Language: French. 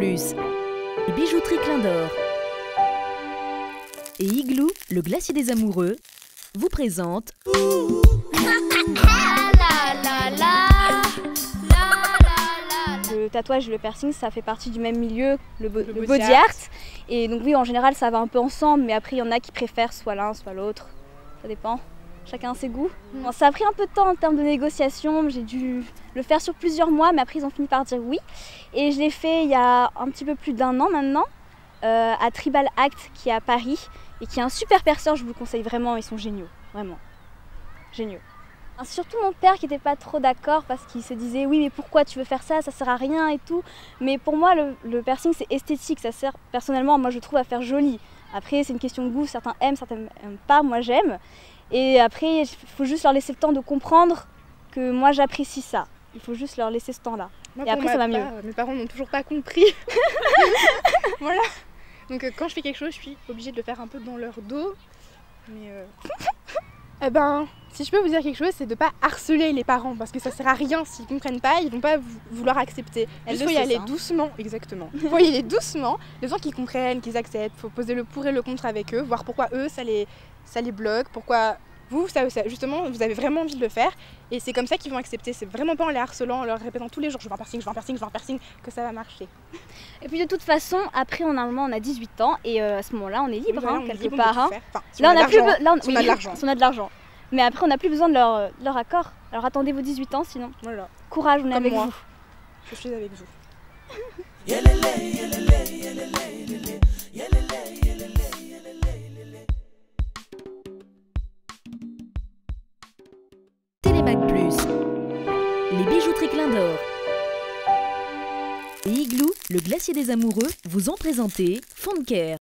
Plus, et Bijouterie Clin d'Or et Igloo, le glacier des amoureux, vous présente Le tatouage et le piercing, ça fait partie du même milieu, le body art. Et donc oui, en général, ça va un peu ensemble, mais après, il y en a qui préfèrent soit l'un, soit l'autre. Ça dépend. Chacun a ses goûts. Bon, ça a pris un peu de temps en termes de négociation. J'ai dû le faire sur plusieurs mois, mais après, ils ont fini par dire oui. Et je l'ai fait il y a un petit peu plus d'1 an maintenant, à Tribal Act, qui est à Paris, et qui est un super perceur. Je vous le conseille vraiment, ils sont géniaux. Vraiment. Géniaux. Surtout mon père qui n'était pas trop d'accord parce qu'il se disait oui mais pourquoi tu veux faire ça, ça sert à rien et tout. Mais pour moi le piercing c'est esthétique, ça sert personnellement moi je trouve à faire joli. Après c'est une question de goût, certains aiment, certains n'aiment pas, moi j'aime. Et après il faut juste leur laisser le temps de comprendre que moi j'apprécie ça. Il faut juste leur laisser ce temps là. Moi, et après ça va mieux. Mes parents n'ont toujours pas compris. Voilà. Donc quand je fais quelque chose je suis obligée de le faire un peu dans leur dos. Mais eh ben, si je peux vous dire quelque chose, c'est de pas harceler les parents parce que ça sert à rien s'ils comprennent pas, ils vont pas vouloir accepter. Il faut y aller doucement, exactement. Il faut y aller doucement, les gens qui comprennent, qu'ils acceptent, faut poser le pour et le contre avec eux, voir pourquoi eux ça les bloque, pourquoi vous, ça, justement, vous avez vraiment envie de le faire et c'est comme ça qu'ils vont accepter. C'est vraiment pas en les harcelant, en leur répétant tous les jours je veux un piercing, je veux un piercing, je veux un piercing que ça va marcher. Et puis de toute façon, après on a 18 ans et à ce moment-là on est libre Oui, voilà, quelque part. Enfin, si Là on a de l'argent. Si on a de l'argent. Mais après on n'a plus besoin de leur accord. Alors attendez vos 18 ans sinon. Voilà. Courage, on est Comme avec moi. vous. Je suis avec vous. Télémac Plus, les Bijouteries Clin d'Or et Igloo, le glacier des amoureux, vous ont présenté Fond de Care.